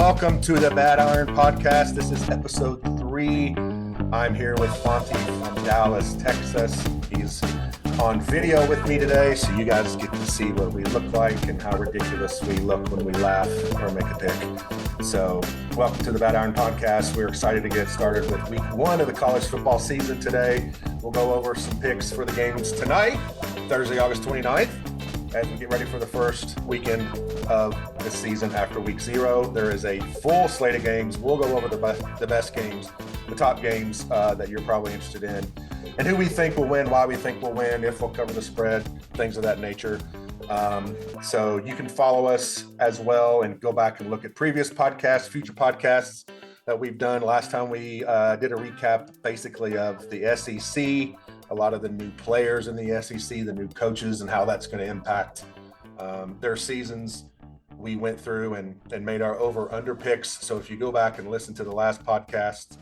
welcome to the Bad Iron Podcast. This is episode 3. I'm here with Fonty from Dallas, Texas. He's on video with me today, so you guys get to see what we look like and how ridiculous we look when we laugh or make a pick. So, welcome to the Bad Iron Podcast. We're excited to get started with week 1 of the college football season today. We'll go over some picks for the games tonight, Thursday, August 29th. As we get ready for the first weekend of the season after week 0. There is a full slate of games. We'll go over the best games, the top games that you're probably interested in, and who we think will win, why we think will win, if we'll cover the spread, things of that nature. So you can follow us as well and go back and look at previous podcasts, future podcasts that we've done. Last time we did a recap basically of the SEC, a lot of the new players in the SEC, the new coaches, and how that's going to impact their seasons. We went through and made our over-under picks. So if you go back and listen to the last podcast,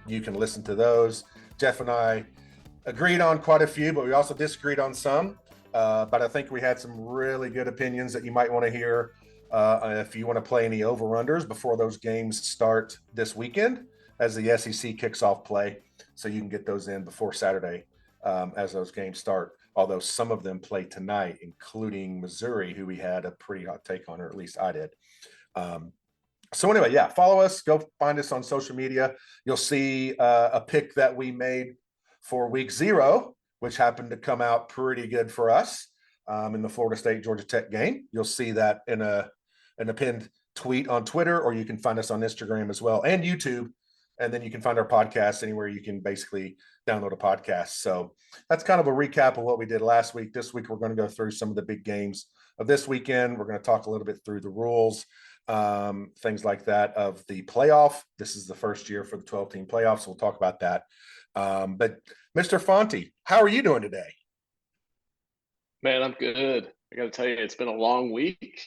you can listen to those. Jeff and I agreed on quite a few, but we also disagreed on some. But I think we had some really good opinions that you might want to hear if you want to play any over-unders before those games start this weekend as the SEC kicks off play. So you can get those in before Saturday as those games start, although some of them play tonight, including Missouri, who we had a pretty hot take on, or at least I did. So anyway, yeah, follow us. Go find us on social media. You'll see a pick that we made for week 0, which happened to come out pretty good for us in the Florida State-Georgia Tech game. You'll see that in a pinned tweet on Twitter, or you can find us on Instagram as well, and YouTube. And then you can find our podcast anywhere you can basically download a podcast. So that's kind of a recap of what we did last week. This week, we're going to go through some of the big games of this weekend. We're going to talk a little bit through the rules, things like that of the playoff. This is the first year for the 12-team playoffs. So we'll talk about that. But Mr. Fonty, how are you doing today? Man, I'm good. I got to tell you, it's been a long week.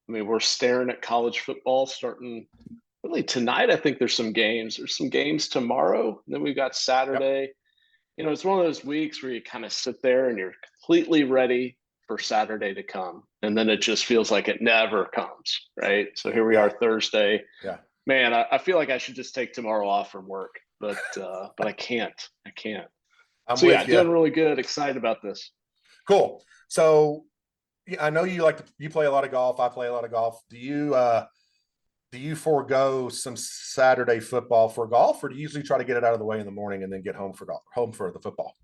I mean, we're staring at college football starting really tonight. I think there's some games. There's some games tomorrow. And then we've got Saturday. Yep. You know, it's one of those weeks where you kind of sit there and you're completely ready for Saturday to come. And then it just feels like it never comes, right? So here we are Thursday. Yeah. Man, I feel like I should just take tomorrow off from work, but I can't. Doing really good. Excited about this. Cool. So I know you play a lot of golf. I play a lot of golf. Do you forego some Saturday football for golf, or do you usually try to get it out of the way in the morning and then get home for the football?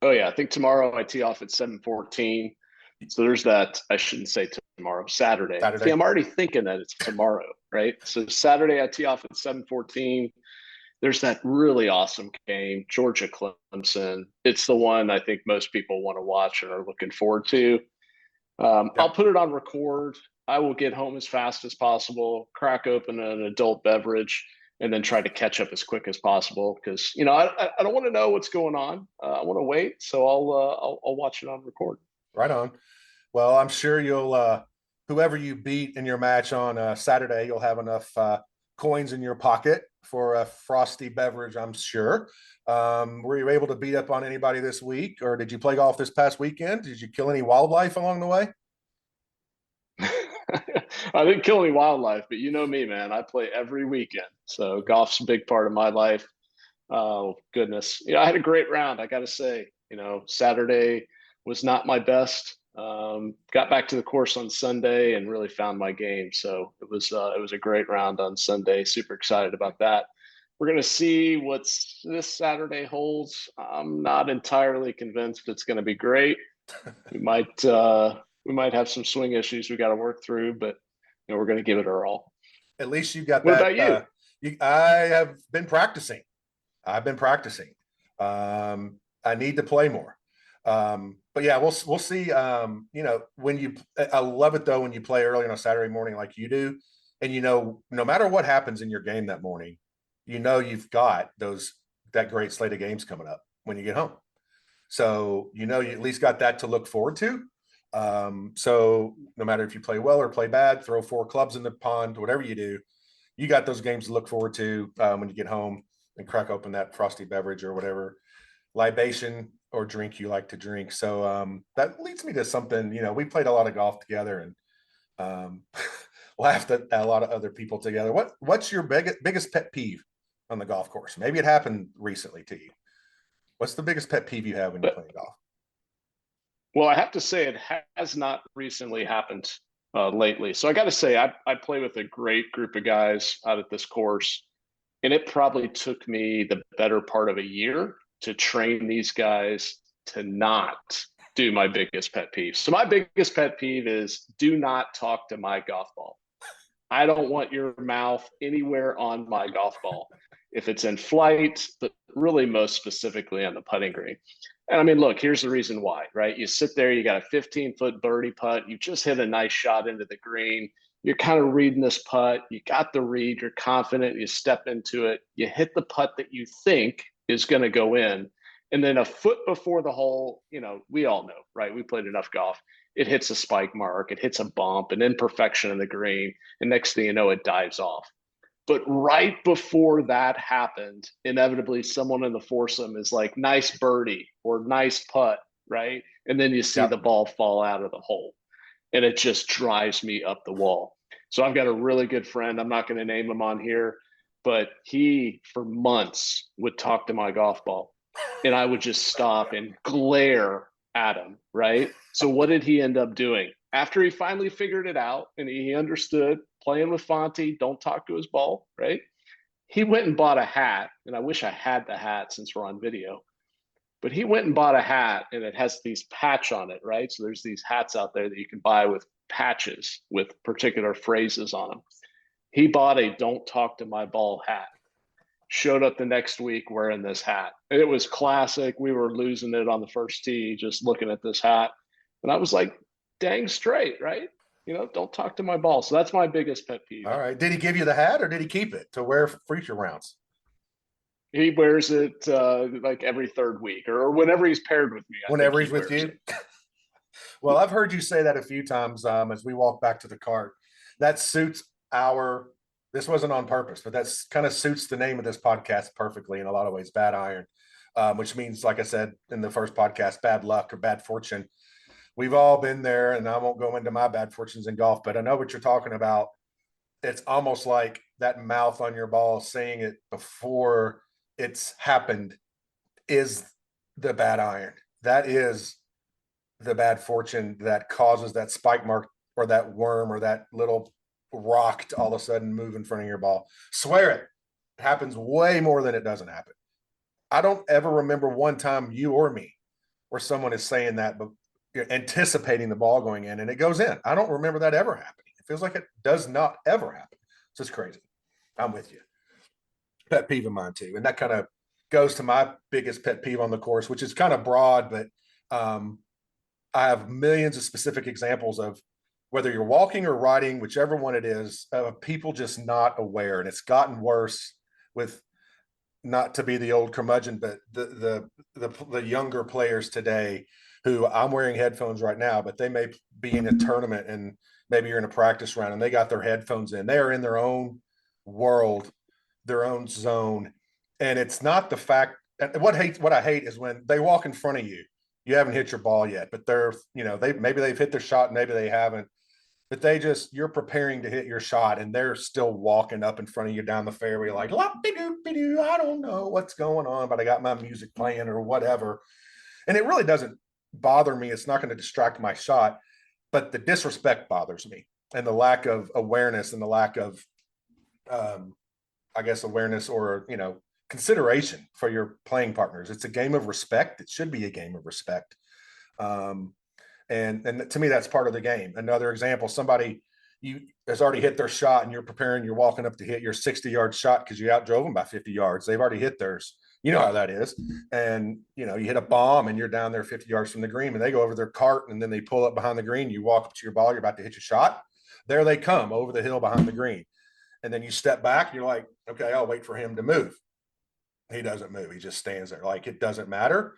Oh yeah, I think tomorrow I tee off at 7:14. So there's that. I shouldn't say tomorrow, Saturday. See, I'm already thinking that it's tomorrow, right? So Saturday I tee off at 7:14. There's that really awesome game, Georgia Clemson. It's the one I think most people want to watch and are looking forward to. I'll put it on record. I will get home as fast as possible, crack open an adult beverage, and then try to catch up as quick as possible because, you know, I don't want to know what's going on. I want to wait, so I'll watch it on record. Right on. Well, I'm sure you'll whoever you beat in your match on Saturday, you'll have enough coins in your pocket for a frosty beverage, I'm sure. Were you able to beat up on anybody this week, or did you play golf this past weekend? Did you kill any wildlife along the way? I didn't kill any wildlife, but you know me, man. I play every weekend. So golf's a big part of my life. Oh, goodness. I had a great round, I got to say. Saturday was not my best. Got back to the course on Sunday and really found my game. So it was a great round on Sunday. Super excited about that. We're going to see what this Saturday holds. I'm not entirely convinced it's going to be great. We might have some swing issues we got to work through, but we're going to give it our all. At least you got what that. What about you? I have been practicing. I've been practicing. I need to play more. But yeah, we'll see. I love it though when you play early on a Saturday morning like you do, and no matter what happens in your game that morning, you've got that great slate of games coming up when you get home. So you at least got that to look forward to. So no matter if you play well or play bad, throw 4 clubs in the pond, whatever you do, you got those games to look forward to when you get home and crack open that frosty beverage or whatever libation or drink you like to drink. So that leads me to something, we played a lot of golf together, and laughed at a lot of other people together. What's your biggest pet peeve on the golf course? Maybe it happened recently to you. What's the biggest pet peeve you have when you're But playing golf? well, I have to say it has not recently happened lately. So I got to say, I play with a great group of guys out at this course, and it probably took me the better part of a year to train these guys to not do my biggest pet peeve. So my biggest pet peeve is do not talk to my golf ball. I don't want your mouth anywhere on my golf ball. If it's in flight, but really most specifically on the putting green. And I mean, look, here's the reason why, right? You sit there, you got a 15-foot birdie putt, you just hit a nice shot into the green. You're kind of reading this putt, you got the read, you're confident, you step into it, you hit the putt that you think is going to go in. And then a foot before the hole, we all know, right? We played enough golf. It hits a spike mark, it hits a bump, an imperfection in the green. And next thing you know, it dives off. But right before that happened, inevitably someone in the foursome is like, nice birdie or nice putt, right? And then you see the Yep. ball fall out of the hole. And it just drives me up the wall. So I've got a really good friend. I'm not going to name him on here, but he, for months, would talk to my golf ball. And I would just stop and glare at him, right? So what did he end up doing? After he finally figured it out and he understood playing with Fonty, don't talk to his ball, right? He went and bought a hat, and I wish I had the hat since we're on video, but he went and bought a hat and it has these patch on it, right? So there's these hats out there that you can buy with patches with particular phrases on them. He bought a don't talk to my ball hat, showed up the next week wearing this hat. It was classic. We were losing it on the first tee, just looking at this hat. And I was like, dang straight, right? Don't talk to my ball. So that's my biggest pet peeve. All right. Did he give you the hat or did he keep it to wear for future rounds? He wears it like every third week or whenever he's paired with me. I think Whenever he he's with wears you? it. Well, I've heard you say that a few times as we walk back to the cart. That suits this wasn't on purpose, but that's kind of suits the name of this podcast perfectly in a lot of ways, Bad Iron, which means, like I said in the first podcast, bad luck or bad fortune. We've all been there, and I won't go into my bad fortunes in golf, but I know what you're talking about. It's almost like that mouth on your ball saying it before it's happened is the bad iron. That is the bad fortune that causes that spike mark or that worm or that little rock to all of a sudden move in front of your ball. Swear it. It happens way more than it doesn't happen. I don't ever remember one time, you or me, where someone is saying that, but you're anticipating the ball going in and it goes in. I don't remember that ever happening. It feels like it does not ever happen. It's just crazy. I'm with you. Pet peeve of mine too. And that kind of goes to my biggest pet peeve on the course, which is kind of broad, but I have millions of specific examples of whether you're walking or riding, whichever one it is, people just not aware. And it's gotten worse with, not to be the old curmudgeon, but the younger players today who, I'm wearing headphones right now, but they may be in a tournament and maybe you're in a practice round and they got their headphones in. They are in their own world, their own zone. And it's not the fact, what I hate is when they walk in front of you. You haven't hit your ball yet, but maybe they've hit their shot, maybe they haven't. But you're preparing to hit your shot and they're still walking up in front of you down the fairway like, I don't know what's going on, but I got my music playing or whatever. And it really doesn't bother me. It's not going to distract my shot, but the disrespect bothers me, and the lack of awareness and the lack of, I guess, awareness or, consideration for your playing partners. It's a game of respect. It should be a game of respect. And to me, that's part of the game. Another example, somebody has already hit their shot and you're walking up to hit your 60-yard shot because you outdrove them by 50 yards. They've already hit theirs. You know how that is. And, you hit a bomb and you're down there 50 yards from the green and they go over their cart and then they pull up behind the green. You walk up to your ball, you're about to hit your shot. There they come over the hill behind the green. And then you step back, you're like, okay, I'll wait for him to move. He doesn't move. He just stands there like it doesn't matter.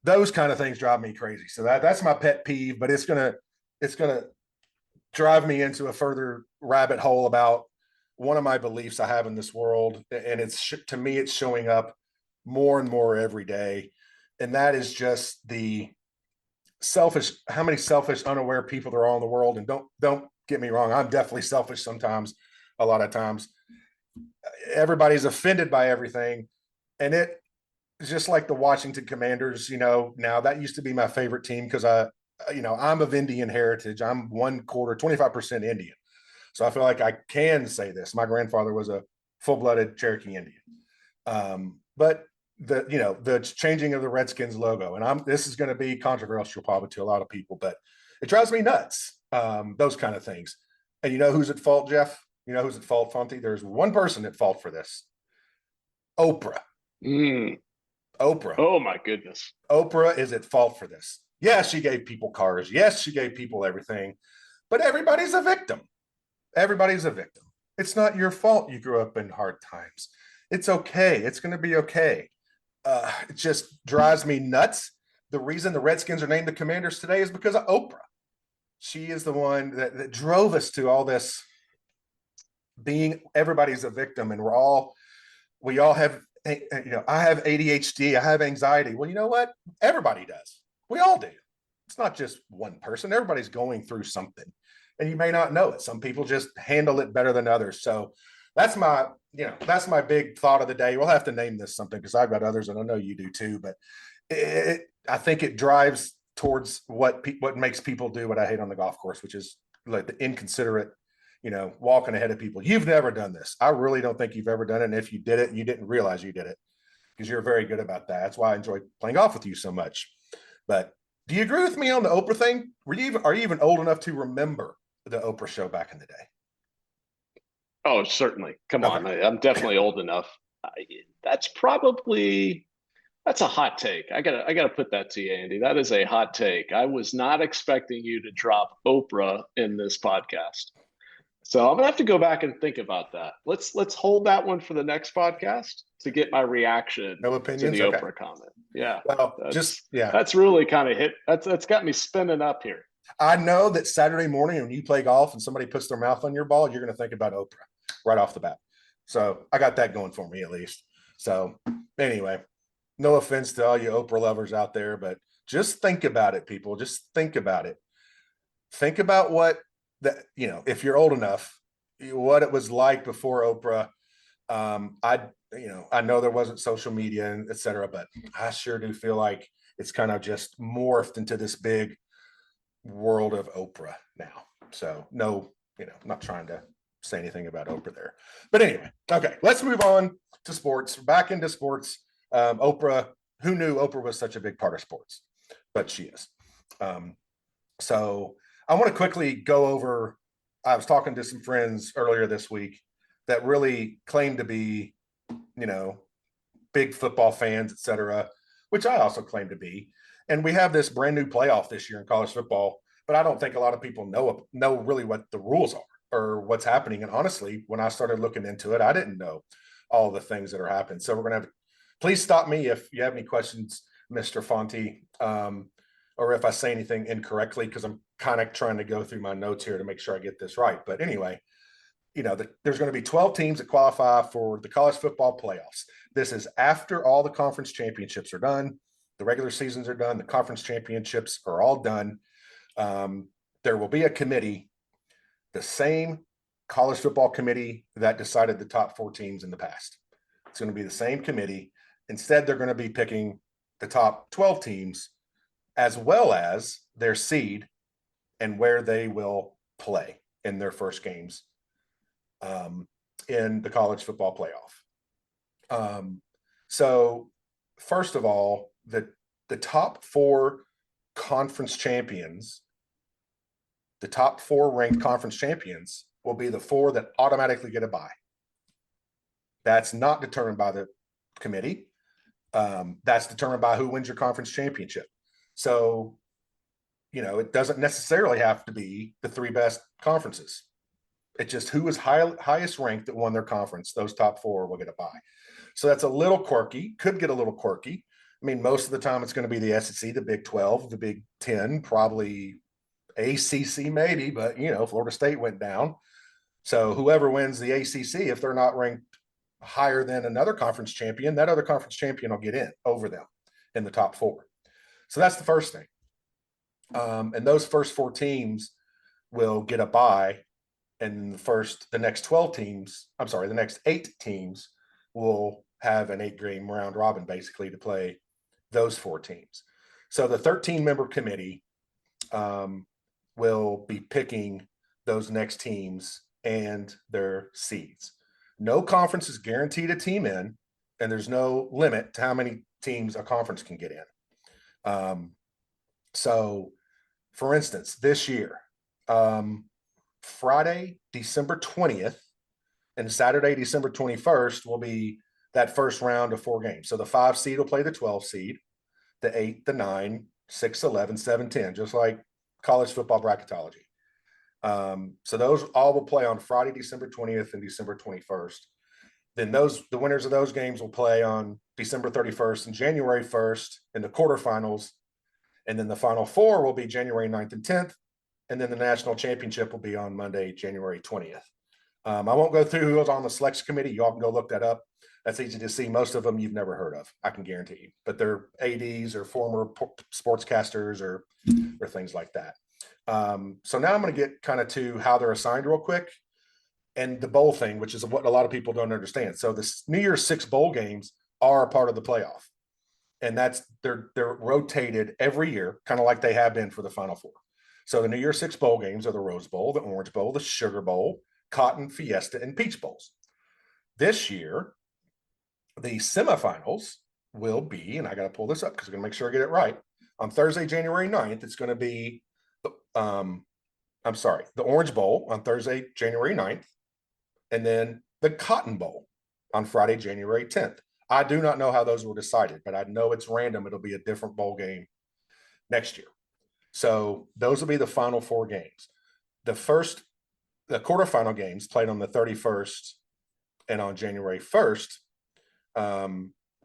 Those kind of things drive me crazy. So that's my pet peeve, but it's gonna drive me into a further rabbit hole about one of my beliefs I have in this world, and to me it's showing up more and more every day, and that is just the selfish, how many selfish, unaware people there are in the world. And don't get me wrong. I'm definitely selfish sometimes, a lot of times. Everybody's offended by everything. And it's just like the Washington Commanders, now that used to be my favorite team because I'm of Indian heritage. I'm 25% Indian. So I feel like I can say this. My grandfather was a full-blooded Cherokee Indian. But the changing of the Redskins logo, and this is going to be controversial probably to a lot of people, but it drives me nuts. Those kind of things. And you know who's at fault, Jeff? You know who's at fault, Fonty? There's one person at fault for this. Oprah. Oprah. Oh my goodness. Oprah is at fault for this. Yes, she gave people cars. Yes, she gave people everything. But everybody's a victim. Everybody's a victim. It's not your fault you grew up in hard times. It's okay. It's going to be okay. It just drives me nuts. The reason the Redskins are named the Commanders today is because of Oprah. She is the one that drove us to all this being everybody's a victim. And we all have, I have ADHD. I have anxiety. Well, you know what? Everybody does. We all do. It's not just one person. Everybody's going through something. And you may not know it. Some people just handle it better than others. So that's my big thought of the day. We'll have to name this something because I've got others and I know you do too, but I think it drives towards what makes people do what I hate on the golf course, which is like the inconsiderate, walking ahead of people. You've never done this. I really don't think you've ever done it. And if you did it, you didn't realize you did it because you're very good about that. That's why I enjoy playing golf with you so much. But do you agree with me on the Oprah thing? Are you even old enough to remember the Oprah show back in the day? Oh, certainly. Come Okay. on. I'm definitely old enough. That's a hot take. I gotta put that to you, Andy. That is a hot take. I was not expecting you to drop Oprah in this podcast. So I'm gonna have to go back and think about that. Let's hold that one for the next podcast to get my reaction No to opinions? the Okay. Oprah comment. Yeah. Well, that's really kind of hit. That's got me spinning up here. I know that Saturday morning when you play golf and somebody puts their mouth on your ball, you're going to think about Oprah right off the bat. So I got that going for me at least. So anyway, no offense to all you Oprah lovers out there, but just think about it, people. Just think about it. Think about if you're old enough, what it was like before Oprah. I know there wasn't social media and et cetera, but I sure do feel like it's kind of just morphed into this big world of Oprah now. So no, I'm not trying to say anything about Oprah there. But anyway, okay, let's move on to sports. Back into sports. Oprah, who knew Oprah was such a big part of sports? But she is. So I want to quickly go over, I was talking to some friends earlier this week that really claim to be, big football fans, et cetera, which I also claim to be. And we have this brand new playoff this year in college football, but I don't think a lot of people know really what the rules are or what's happening. And honestly, when I started looking into it, I didn't know all the things that are happening. So we're going to please stop me if you have any questions, Mr. Fonty, or if I say anything incorrectly, because I'm kind of trying to go through my notes here to make sure I get this right. But anyway, there's going to be 12 teams that qualify for the college football playoffs. This is after all the conference championships are done. The regular seasons are done. The conference championships are all done. There will be a committee, the same college football committee that decided the top 4 teams in the past. It's going to be the same committee. Instead, they're going to be picking the top 12 teams as well as their seed and where they will play in their first games in the college football playoff. So first of all, the top 4 conference champions, the top 4 ranked conference champions will be the 4 that automatically get a bye. That's not determined by the committee. That's determined by who wins your conference championship. So, it doesn't necessarily have to be the 3 best conferences. It's just who is highest ranked that won their conference. Those top 4 will get a bye. So that's a little quirky, could get a little quirky. I mean, most of the time it's going to be the SEC, the Big 12, the Big 10, probably ACC maybe, but, Florida State went down. So whoever wins the ACC, if they're not ranked higher than another conference champion, that other conference champion will get in over them in the top 4. So that's the first thing. And those first 4 teams will get a bye, and the next 8 teams will have an 8-game round robin basically to play those 4 teams. So the 13-member committee will be picking those next teams and their seeds. No conference is guaranteed a team in, and there's no limit to how many teams a conference can get in. So, for instance, this year, Friday, December 20th, and Saturday, December 21st will be that first round of 4 games. So the 5 seed will play the 12 seed, the 8, the 9, 6, 11, 7, 10, just like college football bracketology. So those all will play on Friday, December 20th and December 21st. Then the winners of those games will play on December 31st and January 1st in the quarterfinals. And then the Final Four will be January 9th and 10th. And then the national championship will be on Monday, January 20th. I won't go through who was on the selection committee. You all can go look that up. That's easy to see. Most of them you've never heard of, I can guarantee you. But they're ADs or former sportscasters or things like that. So now I'm going to get kind of to how they're assigned real quick, and the bowl thing, which is what a lot of people don't understand. So the New Year's 6 bowl games are a part of the playoff, and they're rotated every year, kind of like they have been for the Final Four. So the New Year's 6 bowl games are the Rose Bowl, the Orange Bowl, the Sugar Bowl, Cotton, Fiesta, and Peach Bowls. This year, the semifinals will be, and I got to pull this up because I'm going to make sure I get it right. On Thursday, January 9th, it's going to be, the Orange Bowl on Thursday, January 9th, and then the Cotton Bowl on Friday, January 10th. I do not know how those were decided, but I know it's random. It'll be a different bowl game next year. So those will be the final 4 games. The quarterfinal games played on the 31st and on January 1st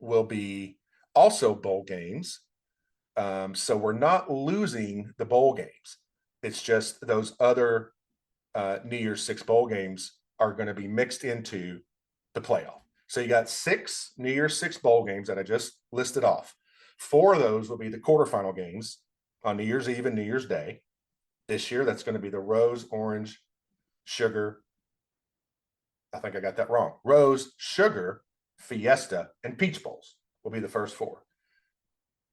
will be also bowl games. So we're not losing the bowl games. It's just those other New Year's 6 bowl games are going to be mixed into the playoff. So you got 6 New Year's 6 bowl games that I just listed off. 4 of those will be the quarterfinal games on New Year's Eve and New Year's Day. This year, that's going to be the Rose, Orange, Sugar. I think I got that wrong. Rose, Sugar, Fiesta, and Peach Bowls will be the first 4.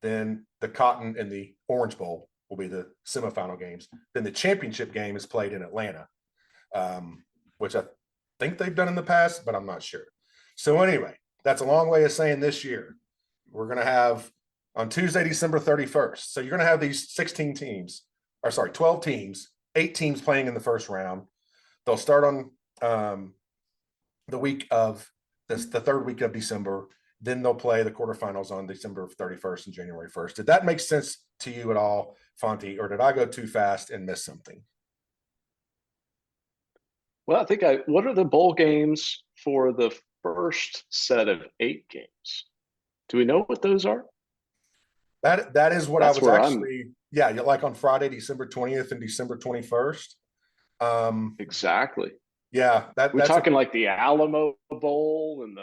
Then the Cotton and the Orange Bowl will be the semifinal games. Then the championship game is played in Atlanta, which I think they've done in the past, but I'm not sure. So anyway, that's a long way of saying this year we're going to have on Tuesday, December 31st. So you're going to have these 12 teams, 8 teams playing in the first round. They'll start on the week of the 3rd week of December. Then they'll play the quarterfinals on December 31st and January 1st. Did that make sense to you at all, Fonty, or did I go too fast and miss something? Well, I think what are the bowl games for the first set of 8 games? Do we know what those are? That is what that's I was actually, like on Friday, December 20th and December 21st. Exactly. Yeah. We're talking like the Alamo Bowl and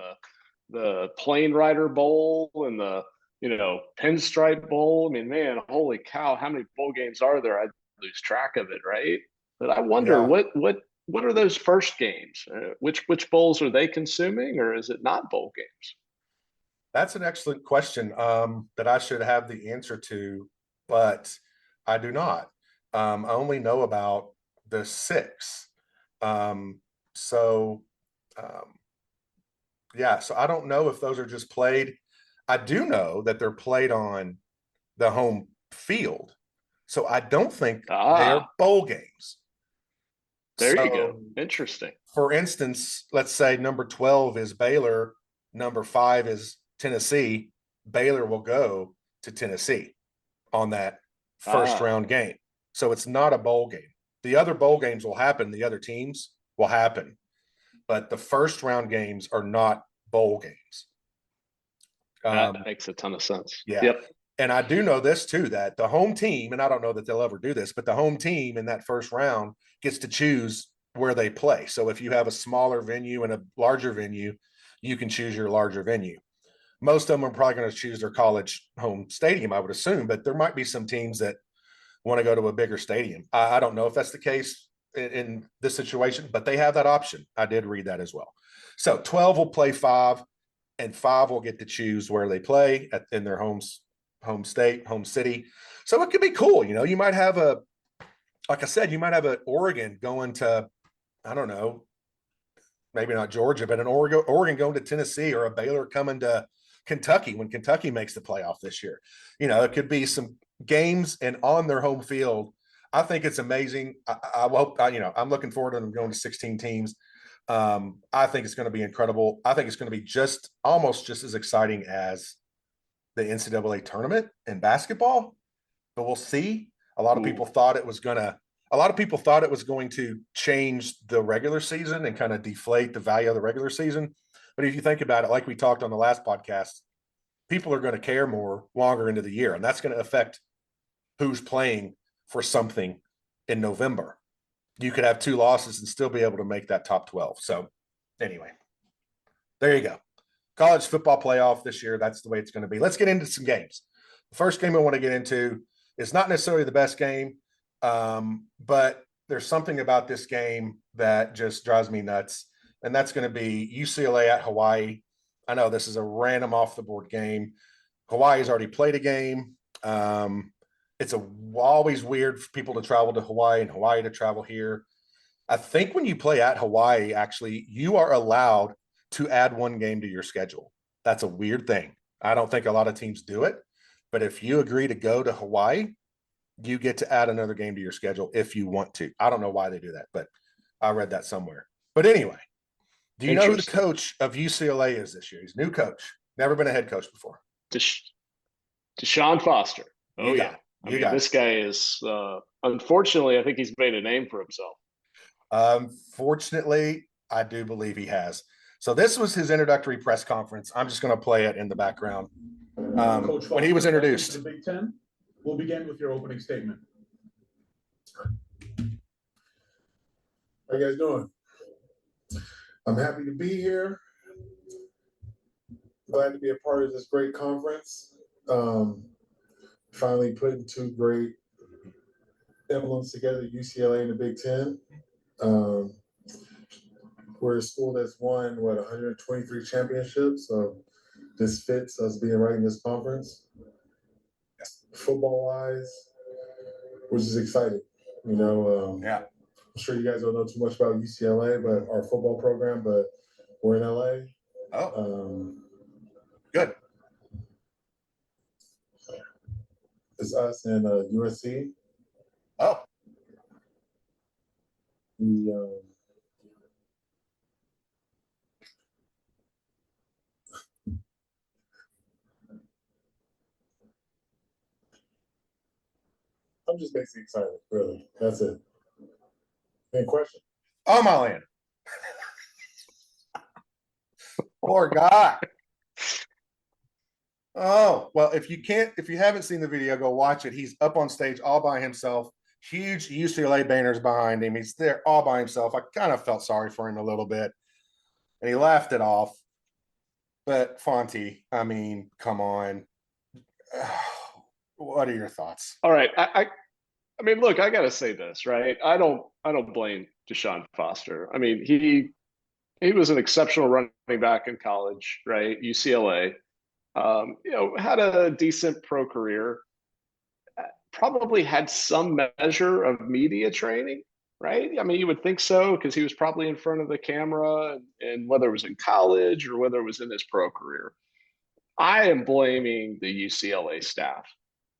the Plane Rider Bowl and the, Pinstripe Bowl. I mean, man, holy cow, how many bowl games are there? I lose track of it, right? But I wonder what are those first games? Which bowls are they consuming, or is it not bowl games? That's an excellent question that I should have the answer to, but I do not. I only know about the 6. So I don't know if those are just played. I do know that they're played on the home field. So I don't think they are bowl games. There you go. Interesting. For instance, let's say number 12 is Baylor, number 5 is Tennessee. Baylor will go to Tennessee on that first round game. So it's not a bowl game. The other bowl games will happen. The other teams will happen. But the first round games are not bowl games. That makes a ton of sense. Yeah. Yep. And I do know this too, that the home team, and I don't know that they'll ever do this, but the home team in that first round gets to choose where they play. So if you have a smaller venue and a larger venue, you can choose your larger venue. Most of them are probably going to choose their college home stadium, I would assume, but there might be some teams that want to go to a bigger stadium. I don't know if that's the case in this situation, but they have that option. I did read that as well. So 12 will play 5, and 5 will get to choose where they play in their home state, home city. So it could be cool. You might have like I said, you might have an Oregon going to, I don't know, maybe not Georgia, but an Oregon going to Tennessee, or a Baylor coming to Kentucky when Kentucky makes the playoff this year. It could be some games and on their home field. I think it's amazing. I hope, I'm looking forward to them going to 16 teams. I think it's going to be incredible. I think it's going to be almost just as exciting as the NCAA tournament in basketball, but we'll see. A lot of people thought it was going to change the regular season and kind of deflate the value of the regular season. But if you think about it, like we talked on the last podcast, people are going to care more longer into the year, and that's going to affect who's playing for something in November. You could have 2 losses and still be able to make that top 12. So anyway, there you go. College football playoff this year. That's the way it's going to be. Let's get into some games. The first game I want to get into is not necessarily the best game, but there's something about this game that just drives me nuts, and that's going to be UCLA at Hawaii. I know this is a random off-the-board game. Hawaii's already played a game. It's always weird for people to travel to Hawaii and Hawaii to travel here. I think when you play at Hawaii, actually, you are allowed to add 1 game to your schedule. That's a weird thing. I don't think a lot of teams do it, but if you agree to go to Hawaii, you get to add another game to your schedule if you want to. I don't know why they do that, but I read that somewhere. But anyway, do you know who the coach of UCLA is this year? He's a new coach. Never been a head coach before. Deshaun Foster. Oh, yeah. This guy is, unfortunately, I think he's made a name for himself. Fortunately, I do believe he has. So this was his introductory press conference. I'm just going to play it in the background. Coach Foster, when he was introduced. The Big Ten. We'll begin with your opening statement. How you guys doing? I'm happy to be here. Glad to be a part of this great conference. Finally putting 2 great emblems together, UCLA and the Big Ten. We're a school that's won, 123 championships. So this fits us being right in this conference. Football-wise, which is exciting. Yeah. I'm sure you guys don't know too much about UCLA, but our football program, but we're in LA. Oh. Good. It's us and USC. Oh. I'm just basically excited, really. That's it. Any question? Oh, my land. Poor guy. Oh, well, if you haven't seen the video, go watch it. He's up on stage all by himself. Huge UCLA banners behind him. He's there all by himself. I kind of felt sorry for him a little bit, and he laughed it off. But Fonty, come on. What are your thoughts? All right. I look, I got to say this, right? I don't blame Deshaun Foster. He was an exceptional running back in college, right? UCLA. Had a decent pro career, probably had some measure of media training, right? You would think so, because he was probably in front of the camera, and whether it was in college or whether it was in his pro career. I am blaming the UCLA staff.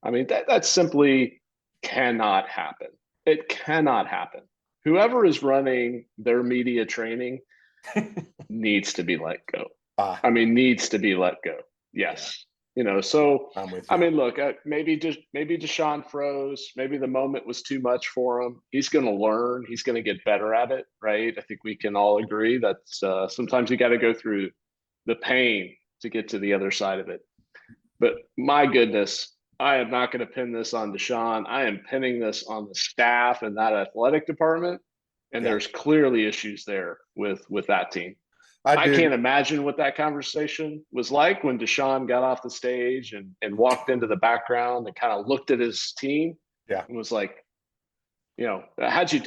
That simply cannot happen. It cannot happen. Whoever is running their media training needs to be let go. Needs to be let go. Yes. So I'm with you. Look, maybe Deshaun froze. Maybe the moment was too much for him. He's going to learn. He's going to get better at it, right? I think we can all agree that sometimes you got to go through the pain to get to the other side of it. But my goodness, I am not going to pin this on Deshaun. I am pinning this on the staff and that athletic department. And there's clearly issues there with that team. I can't imagine what that conversation was like when Deshaun got off the stage and walked into the background and kind of looked at his team and was like, how'd you do?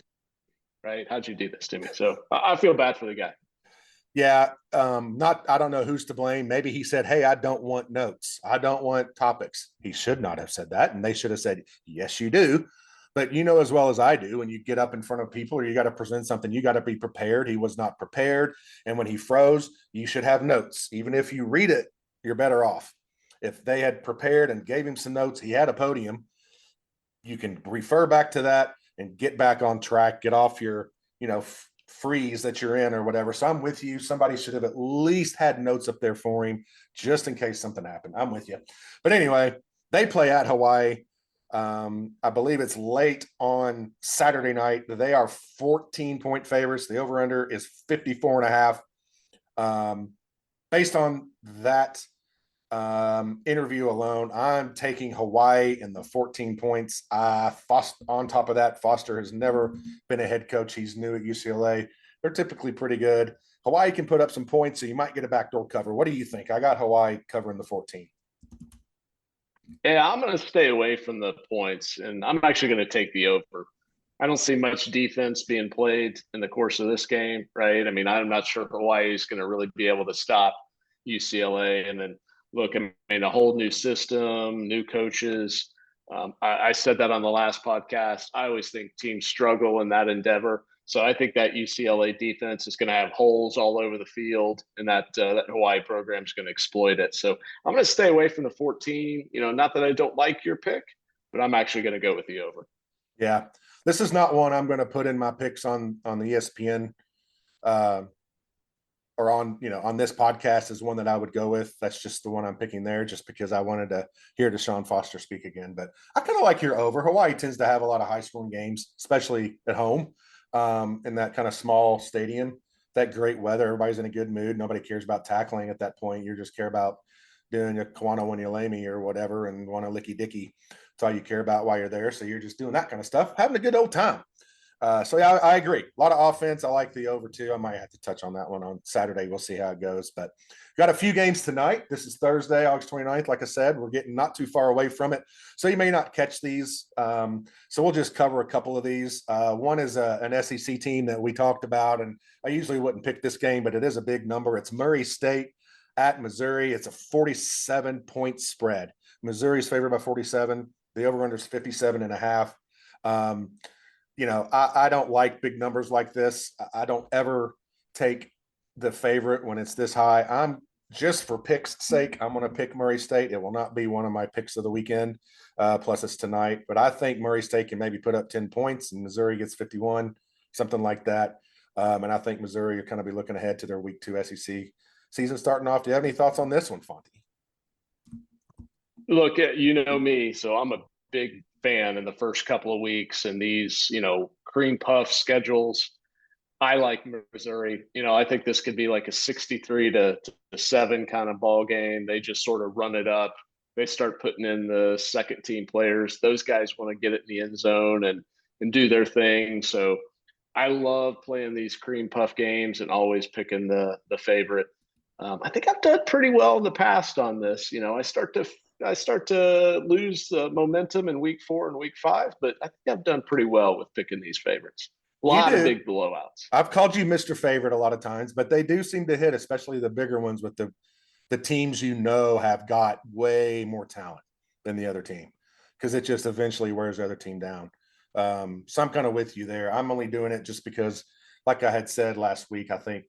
right? How'd you do this to me? So I feel bad for the guy. Yeah, I don't know who's to blame. Maybe he said, "Hey, I don't want notes. I don't want topics." He should not have said that, and they should have said, "Yes, you do." But you know as well as I do, when you get up in front of people or you got to present something, you got to be prepared. He was not prepared, and when he froze, you should have notes. Even if you read it, you're better off. If they had prepared and gave him some notes, he had a podium. You can refer back to that and get back on track. Get off your, freeze that you're in or whatever. So I'm with you. Somebody should have at least had notes up there for him just in case something happened. I'm with you. But anyway, they play at Hawaii. I believe it's late on Saturday night. They are 14-point favorites. The over-under is 54.5. Based on that interview alone, I'm taking Hawaii in the 14 points. On top of that, Foster has never been a head coach. He's new at UCLA. They're typically pretty good. Hawaii can put up some points, so you might get a backdoor cover. What do you think? I got Hawaii covering the 14. Yeah, I'm going to stay away from the points, and I'm actually going to take the over. I don't see much defense being played in the course of this game, right? I mean, I'm not sure Hawaii is going to really be able to stop UCLA. And then, look, I mean, a whole new system, new coaches. I said that on the last podcast. I always think teams struggle in that endeavor. So I think that UCLA defense is going to have holes all over the field, and that Hawaii program is going to exploit it. So I'm going to stay away from the 14. Not that I don't like your pick, but I'm actually going to go with the over. Yeah, this is not one I'm going to put in my picks on the ESPN or on this podcast is one that I would go with. That's just the one I'm picking there, just because I wanted to hear Deshaun Foster speak again. But I kind of like your over. Hawaii tends to have a lot of high scoring games, especially at home. In that kind of small stadium, that great weather, everybody's in a good mood. Nobody cares about tackling at that point. You just care about doing your Kawana Wanyalemi or whatever and want a licky dicky. That's all you care about while you're there. So you're just doing that kind of stuff, having a good old time. So yeah, I agree. A lot of offense. I like the over too. I might have to touch on that one on Saturday. We'll see how it goes. But got a few games tonight. This is Thursday, August 29th. Like I said, we're getting not too far away from it. So you may not catch these. So we'll just cover a couple of these. One is an SEC team that we talked about, and I usually wouldn't pick this game, but it is a big number. It's Murray State at Missouri. It's a 47-point spread. Missouri's favored by 47. The over-under is 57.5. I don't like big numbers like this. I don't ever take the favorite when it's this high. I'm just for picks' sake, I'm going to pick Murray State. It will not be one of my picks of the weekend. Plus it's tonight, but I think Murray State can maybe put up 10 points and Missouri gets 51, something like that. And I think Missouri will kind of be looking ahead to their week 2 SEC season starting off. Do you have any thoughts on this one, Fonty? Look, you know me, so I'm a big fan in the first couple of weeks and these, cream puff schedules. I like Missouri. I think this could be like a 63-7 kind of ball game. They just sort of run it up. They start putting in the second team players. Those guys want to get it in the end zone and do their thing. So I love playing these cream puff games and always picking the favorite. I think I've done pretty well in the past on this. I start to lose the momentum in week 4 and week 5, but I think I've done pretty well with picking these favorites. A lot of big blowouts. I've called you Mr. Favorite a lot of times, but they do seem to hit, especially the bigger ones with the teams have got way more talent than the other team, because it just eventually wears the other team down. So I'm kind of with you there. I'm only doing it just because, like I had said last week, I think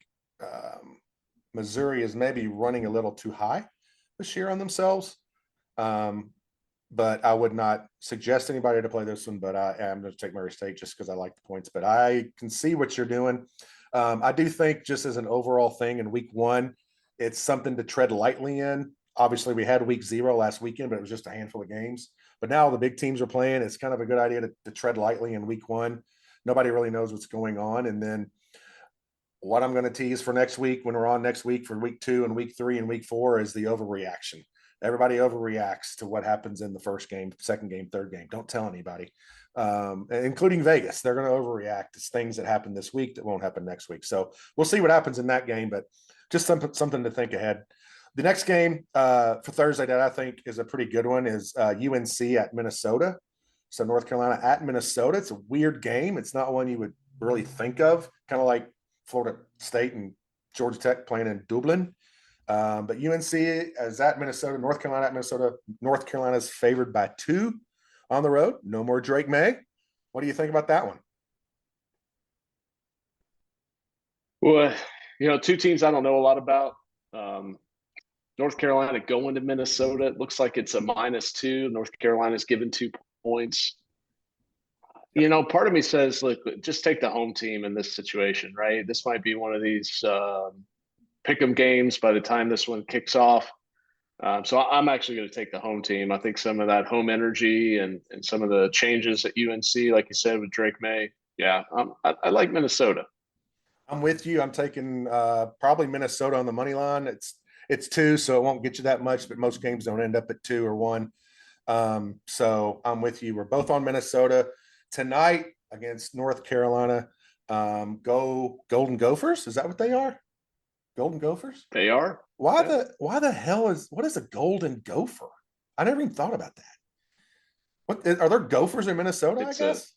Missouri is maybe running a little too high this year on themselves. But I would not suggest anybody to play this one, but I am going to take Murray State just because I like the points. But I can see what you're doing. I do think just as an overall thing in week 1, it's something to tread lightly in. Obviously, we had week 0 last weekend, but it was just a handful of games. But now the big teams are playing. It's kind of a good idea to tread lightly in week 1. Nobody really knows what's going on. And then what I'm going to tease for next week, when we're on next week for week 2 and week 3 and week 4, is the overreaction. Everybody overreacts to what happens in the first game, second game, third game. Don't tell anybody, including Vegas. They're going to overreact to things that happen this week that won't happen next week. So we'll see what happens in that game, but just something to think ahead. The next game for Thursday that I think is a pretty good one is UNC at Minnesota. So North Carolina at Minnesota. It's a weird game. It's not one you would really think of, kind of like Florida State and Georgia Tech playing in Dublin. But UNC is at Minnesota, North Carolina at Minnesota. North Carolina's favored by 2 on the road. No more Drake May. What do you think about that one? Well, two teams I don't know a lot about. North Carolina going to Minnesota. It looks like it's a -2. North Carolina's given 2 points. Part of me says, look, just take the home team in this situation, right? This might be one of these pick 'em games by the time this one kicks off. So I'm actually going to take the home team. I think some of that home energy and some of the changes at UNC, like you said, with Drake May. Yeah, I like Minnesota. I'm with you. I'm taking probably Minnesota on the money line. It's 2, so it won't get you that much, but most games don't end up at 2 or 1. So I'm with you. We're both on Minnesota tonight against North Carolina. Go Golden Gophers. Is that what they are? Golden Gophers? They are. Why the hell what is a Golden Gopher? I never even thought about that. What are there gophers in Minnesota? I guess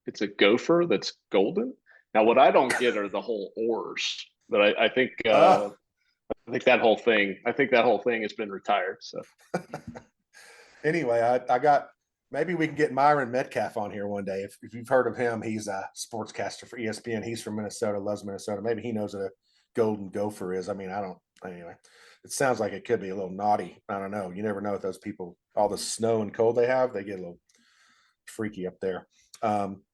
it's a gopher that's golden. Now, what I don't get are the whole oars, but I think I think that whole thing has been retired. So anyway, I got, maybe we can get Myron Metcalf on here one day. If you've heard of him, he's a sportscaster for ESPN. He's from Minnesota, loves Minnesota. Maybe he knows what a Golden Gopher is. I mean, anyway, it sounds like it could be a little naughty. I don't know. You never know with those people, all the snow and cold they have, they get a little freaky up there.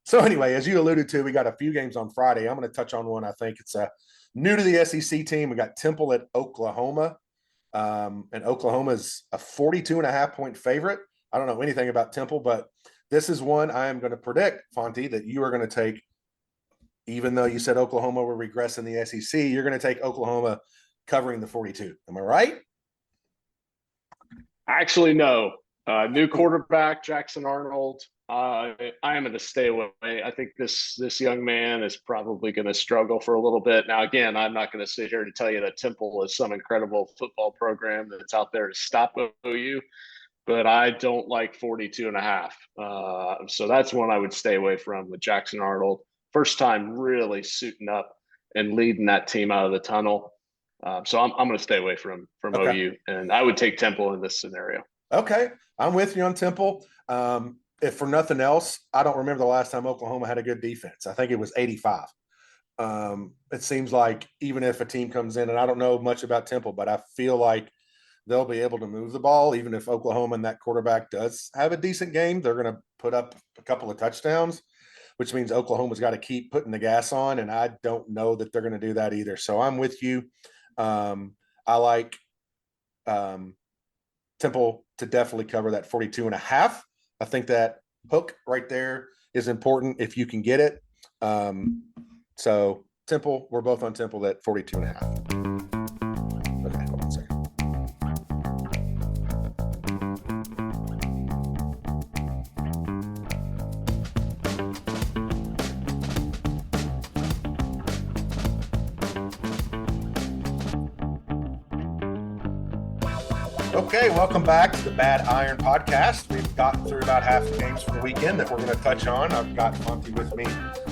So anyway, as you alluded to, we got a few games on Friday. I'm going to touch on one. I think it's a new to the SEC team. We got Temple at Oklahoma. And Oklahoma is a 42.5 point favorite. I don't know anything about Temple, but this is one I am going to predict, Fonty, that you are going to take. Even though you said Oklahoma will regress in the SEC, you're going to take Oklahoma covering the 42. Am I right? Actually, no. New quarterback, Jackson Arnold. I am going to stay away. I think this young man is probably going to struggle for a little bit. Now, again, I'm not going to sit here to tell you that Temple is some incredible football program that's out there to stop OU, but I don't like 42.5. So that's one I would stay away from with Jackson Arnold. First time really suiting up and leading that team out of the tunnel. So I'm going to stay away from okay. OU, and I would take Temple in this scenario. Okay, I'm with you on Temple. If for nothing else, I don't remember the last time Oklahoma had a good defense. I think it was 85. It seems like even if a team comes in, and I don't know much about Temple, but I feel like they'll be able to move the ball. Even if Oklahoma and that quarterback does have a decent game, they're going to put up a couple of touchdowns, which means Oklahoma's got to keep putting the gas on, and I don't know that they're going to do that either. So I'm with you. I like Temple to definitely cover that 42.5. I think that hook right there is important if you can get it. So Temple, we're both on Temple at 42.5. Okay, hold on a second. Okay, welcome back to the Bad Iron Podcast. We've gotten through about half the games for the weekend that we're going to touch on. I've got Fonty with me,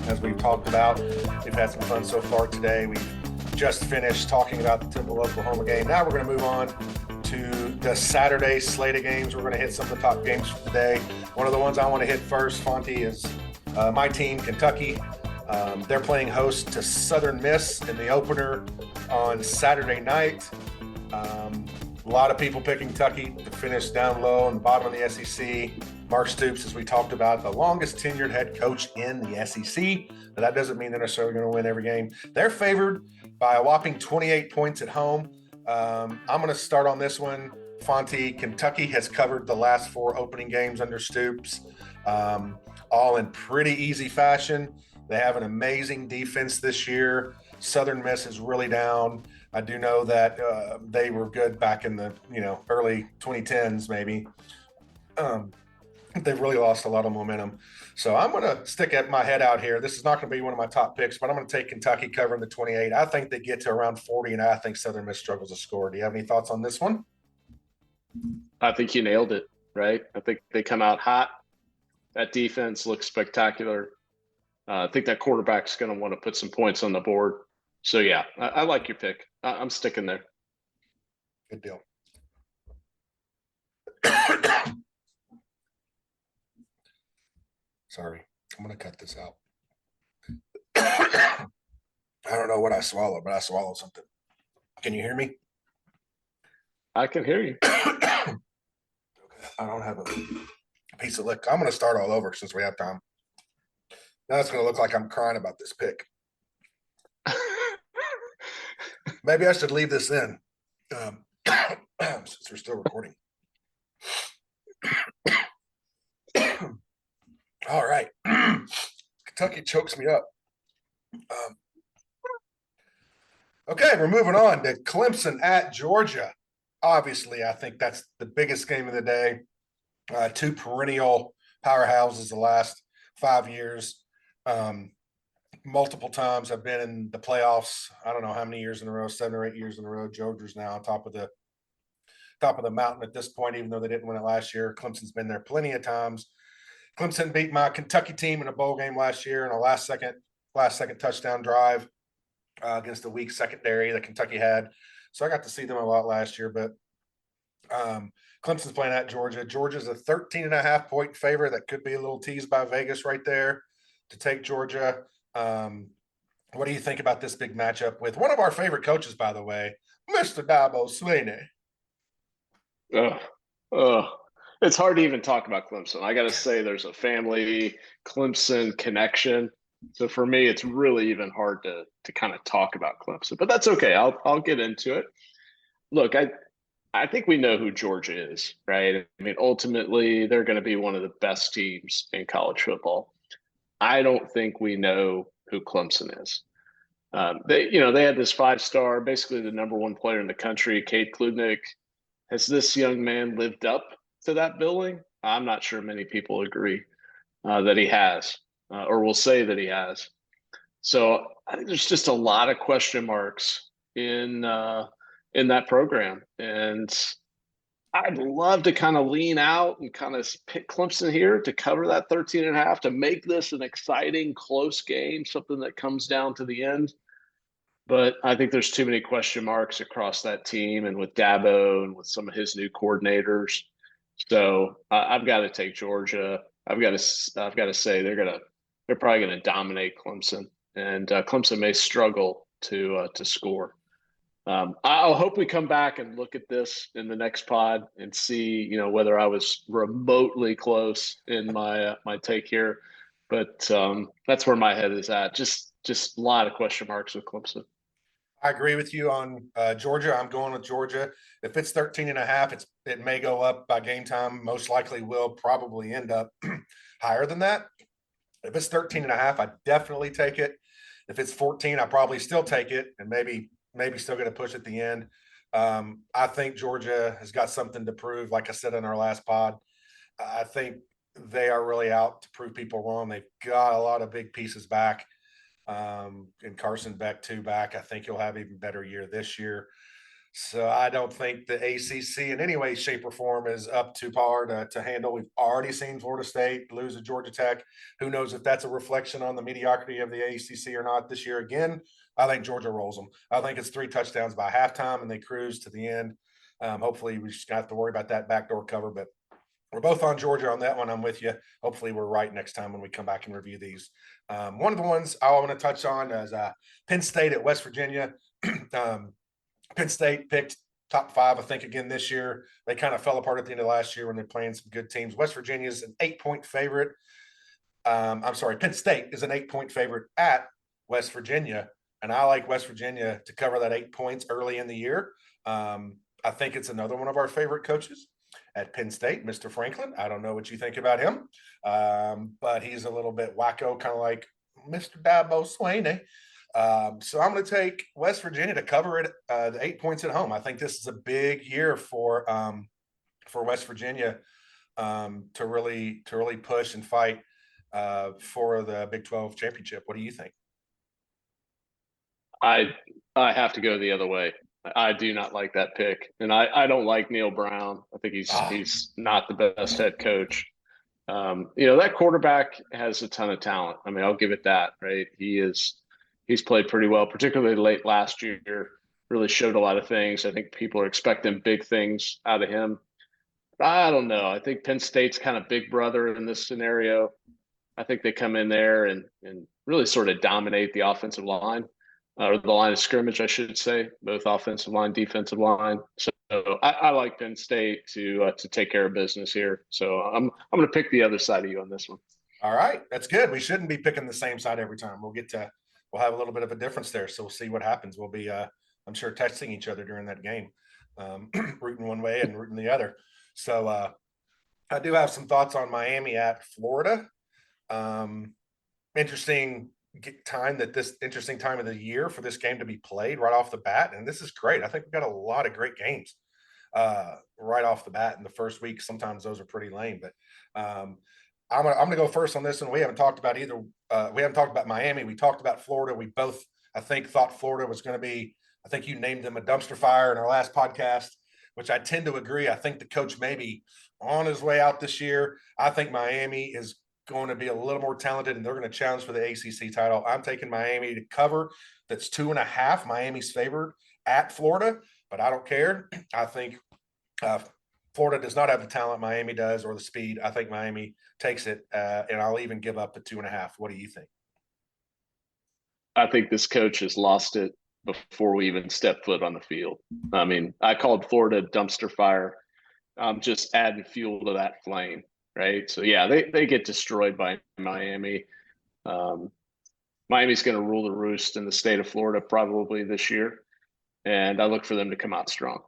as we've talked about. We've had some fun so far today. We've just finished talking about the Temple-Oklahoma game. Now we're going to move on to the Saturday slate of games. We're going to hit some of the top games for today. One of the ones I want to hit first, Fonty, is my team, Kentucky. They're playing host to Southern Miss in the opener on Saturday night. A lot of people picking Kentucky to finish down low on the bottom of the SEC. Mark Stoops, as we talked about, the longest tenured head coach in the SEC, but that doesn't mean they're necessarily going to win every game. They're favored by a whopping 28 points at home. I'm going to start on this one. Fonty, Kentucky has covered the last 4 opening games under Stoops, all in pretty easy fashion. They have an amazing defense this year. Southern Miss is really down. I do know that they were good back in the early 2010s maybe. They've really lost a lot of momentum. So I'm going to stick my head out here. This is not going to be one of my top picks, but I'm going to take Kentucky covering the 28. I think they get to around 40, and I think Southern Miss struggles to score. Do you have any thoughts on this one? I think you nailed it, right? I think they come out hot. That defense looks spectacular. I think that quarterback's going to want to put some points on the board. So, yeah, I like your pick. I'm sticking there. Good deal. Sorry, I'm going to cut this out. I don't know what I swallowed, but I swallowed something. Can you hear me? I can hear you. Okay. I don't have a piece of liquor. I'm going to start all over since we have time. Now it's going to look like I'm crying about this pick. Maybe I should leave this in since we're still recording. All right. Kentucky chokes me up. Okay, we're moving on to Clemson at Georgia. Obviously, I think that's the biggest game of the day. Two perennial powerhouses the last 5 years. Multiple times have been in the playoffs. I don't know how many years in a row, 7 or 8 years in a row. Georgia's now on top of the mountain at this point, even though they didn't win it last year. Clemson's been there plenty of times. Clemson beat my Kentucky team in a bowl game last year in a last second touchdown drive against the weak secondary that Kentucky had. So I got to see them a lot last year, but Clemson's playing at Georgia. Georgia's a 13.5-point favorite. That could be a little teased by Vegas right there to take Georgia. What do you think about this big matchup with one of our favorite coaches, by the way, Mr. Dabo Swinney? It's hard to even talk about Clemson. I got to say there's a family Clemson connection. So for me, it's really even hard to kind of talk about Clemson, but that's okay. I'll get into it. Look, I think we know who Georgia is, right? I mean, ultimately, they're going to be one of the best teams in college football. I don't think we know who Clemson is. They had this 5-star, basically the number 1 player in the country, Cade Klubnik. Has this young man lived up to that billing? I'm not sure many people agree that he has, or will say that he has. So I think there's just a lot of question marks in that program, and I'd love to kind of lean out and kind of pick Clemson here to cover that 13.5 to make this an exciting, close game, something that comes down to the end. But I think there's too many question marks across that team and with Dabo and with some of his new coordinators. So I've got to take Georgia. I've got to say they're probably going to dominate Clemson, and Clemson may struggle to score. I'll hope we come back and look at this in the next pod and see, whether I was remotely close in my take here. But that's where my head is at. Just a lot of question marks with Clemson. I agree with you on Georgia. I'm going with Georgia. If it's 13.5, it may go up by game time. Most likely will probably end up higher than that. If it's 13.5, I definitely take it. If it's 14, I probably still take it, and maybe still going to push at the end. I think Georgia has got something to prove. Like I said in our last pod, I think they are really out to prove people wrong. They've got a lot of big pieces back. And Carson Beck too back. I think he'll have even better year this year. So I don't think the ACC in any way, shape, or form is up to par to handle. We've already seen Florida State lose to Georgia Tech. Who knows if that's a reflection on the mediocrity of the ACC or not this year. Again, I think Georgia rolls them. I think it's 3 touchdowns by halftime, and they cruise to the end. Hopefully, we just got to have to worry about that backdoor cover, but we're both on Georgia on that one. I'm with you. Hopefully we're right next time when we come back and review these. One of the ones I want to touch on is Penn State at West Virginia. Penn State picked top 5, I think, again this year. They kind of fell apart at the end of last year when they're playing some good teams. West Virginia is an 8-point favorite. Penn State is an 8-point favorite at West Virginia. And I like West Virginia to cover that 8 points early in the year. I think it's another one of our favorite coaches at Penn State, Mr. Franklin. I don't know what you think about him, but he's a little bit wacko, kind of like Mr. Dabo Swinney. So I'm going to take West Virginia to cover it, the 8 points at home. I think this is a big year for West Virginia to really push and fight for the Big 12 championship. What do you think? I have to go the other way. I do not like that pick, and I don't like Neil Brown. I think he's not the best head coach. That quarterback has a ton of talent. I mean, I'll give it that, right? He's played pretty well, particularly late last year, really showed a lot of things. I think people are expecting big things out of him. I don't know. I think Penn State's kind of big brother in this scenario. I think they come in there and really sort of dominate the offensive line, or the line of scrimmage, I should say, both offensive line, defensive line. So I like Penn State to take care of business here. So I'm going to pick the other side of you on this one. All right, that's good. We shouldn't be picking the same side every time. We'll have a little bit of a difference there. So we'll see what happens. We'll be, I'm sure, texting each other during that game, rooting one way and rooting the other. So I do have some thoughts on Miami at Florida. Interesting time of the year for this game to be played right off the bat. And this is great. I think we've got a lot of great games right off the bat in the first week. Sometimes those are pretty lame, but I'm gonna go first on this one. We haven't talked about either. We haven't talked about Miami. We talked about Florida. We both, I think, thought Florida was going to be. I think you named them a dumpster fire in our last podcast, which I tend to agree. I think the coach may be on his way out this year. I think Miami is going to be a little more talented, and they're going to challenge for the ACC title. I'm taking Miami to cover. That's 2.5. Miami's favored at Florida, but I don't care. I think Florida does not have the talent Miami does, or the speed. I think Miami takes it, and I'll even give up the 2.5. What do you think? I think this coach has lost it before we even step foot on the field. I mean, I called Florida dumpster fire. I'm just adding fuel to that flame, right? So, yeah, they get destroyed by Miami. Miami's going to rule the roost in the state of Florida probably this year, and I look for them to come out strong.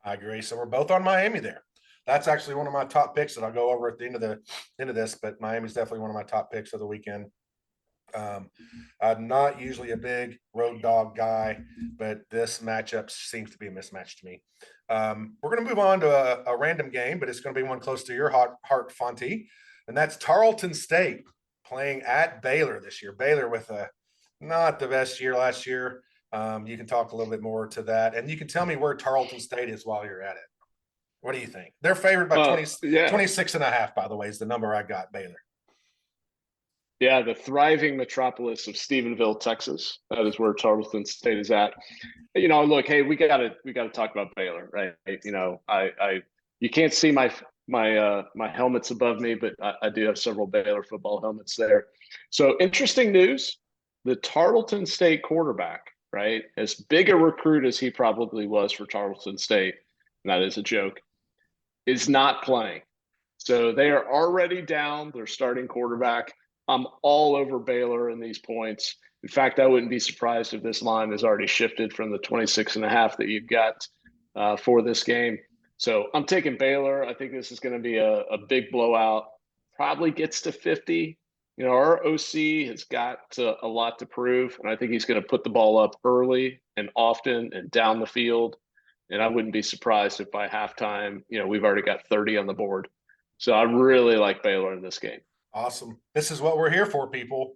I agree. So we're both on Miami there. That's actually one of my top picks that I'll go over at the end of this, but Miami's definitely one of my top picks of the weekend. I'm not usually a big road dog guy, but this matchup seems to be a mismatch to me. We're going to move on to a random game, but it's going to be one close to your heart, Fonty, and that's Tarleton State playing at Baylor this year. Baylor with not the best year last year. You can talk a little bit more to that, and you can tell me where Tarleton State is while you're at it. What do you think? They're favored by 26.5, by the way, is the number I got, Baylor. Yeah, the thriving metropolis of Stephenville, Texas. That is where Tarleton State is at. Look, hey, we gotta talk about Baylor, right? You can't see my helmets above me, but I do have several Baylor football helmets there. So interesting news: the Tarleton State quarterback, right, as big a recruit as he probably was for Tarleton State, and that is a joke, is not playing. So they are already down their starting quarterback. I'm all over Baylor in these points. In fact, I wouldn't be surprised if this line has already shifted from the 26.5 that you've got for this game. So I'm taking Baylor. I think this is going to be a big blowout. Probably gets to 50. Our OC has got a lot to prove, and I think he's going to put the ball up early and often and down the field. And I wouldn't be surprised if by halftime, we've already got 30 on the board. So I really like Baylor in this game. Awesome. This is what we're here for, people.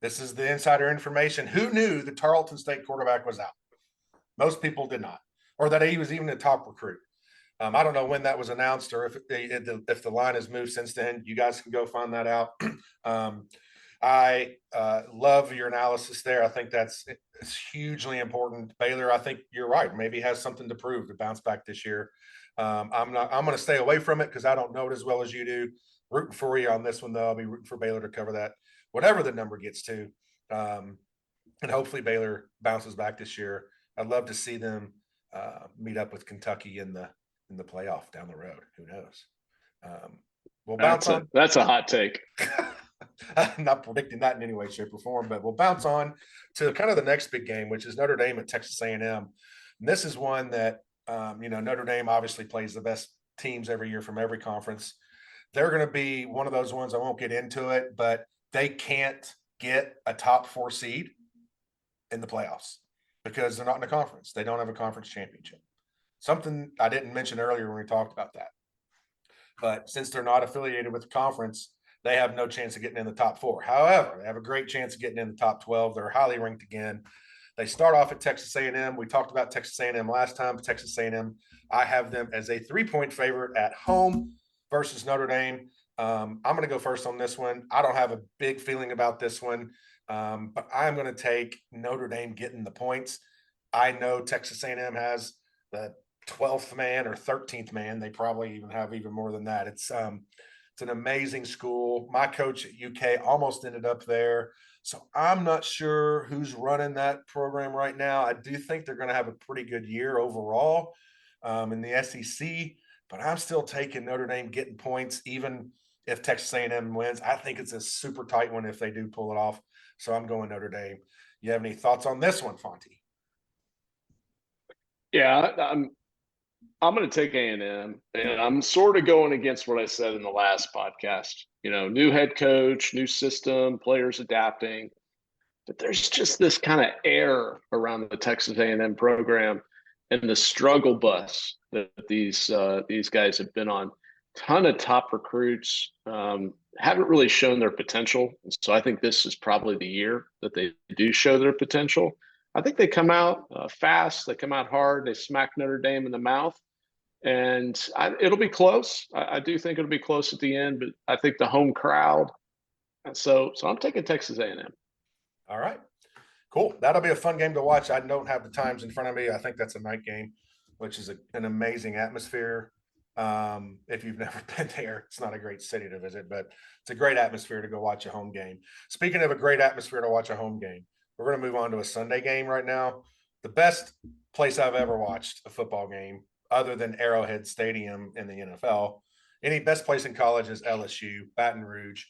This is the insider information. Who knew the Tarleton State quarterback was out? Most people did not, or that he was even a top recruit. I don't know when that was announced, or if the line has moved since then. You guys can go find that out. I love your analysis there. I think it's hugely important. Baylor, I think you're right. Maybe has something to prove to bounce back this year. I'm going to stay away from it because I don't know it as well as you do. Rooting for you on this one, though. I'll be rooting for Baylor to cover that, whatever the number gets to. And hopefully Baylor bounces back this year. I'd love to see them meet up with Kentucky in the playoff down the road. Who knows? We'll bounce on. That's a hot take. I'm not predicting that in any way, shape, or form, but we'll bounce on to kind of the next big game, which is Notre Dame at Texas A&M. And this is one that, Notre Dame obviously plays the best teams every year from every conference. They're going to be one of those ones. I won't get into it, but they can't get a top 4 seed in the playoffs because they're not in a conference. They don't have a conference championship. Something I didn't mention earlier when we talked about that. But since they're not affiliated with the conference, they have no chance of getting in the top 4. However, they have a great chance of getting in the top 12. They're highly ranked again. They start off at Texas A&M. We talked about Texas A&M last time. Texas A&M, I have them as a 3-point favorite at home versus Notre Dame. I'm going to go first on this one. I don't have a big feeling about this one, but I'm going to take Notre Dame getting the points. I know Texas A&M has the 12th man or 13th man. They probably even have even more than that. It's an amazing school. My coach at UK almost ended up there. So I'm not sure who's running that program right now. I do think they're going to have a pretty good year overall in the SEC, but I'm still taking Notre Dame getting points, even if Texas A&M wins. I think it's a super tight one if they do pull it off. So I'm going Notre Dame. You have any thoughts on this one, Fonty? Yeah, I'm going to take A&M, and I'm sort of going against what I said in the last podcast. New head coach, new system, players adapting, but there's just this kind of air around the Texas A&M program and the struggle bus that these guys have been on. Ton of top recruits haven't really shown their potential, so I think this is probably the year that they do show their potential. I think they come out fast, they come out hard, they smack Notre Dame in the mouth, and it'll be close. I do think it'll be close at the end, but I think the home crowd. So I'm taking Texas A&M. All right, cool. That'll be a fun game to watch. I don't have the times in front of me. I think that's a night game, which is an amazing atmosphere. If you've never been there, it's not a great city to visit, but it's a great atmosphere to go watch a home game. Speaking of a great atmosphere to watch a home game, we're going to move on to a Sunday game right now. The best place I've ever watched a football game, other than Arrowhead Stadium in the NFL, any best place in college is LSU, Baton Rouge,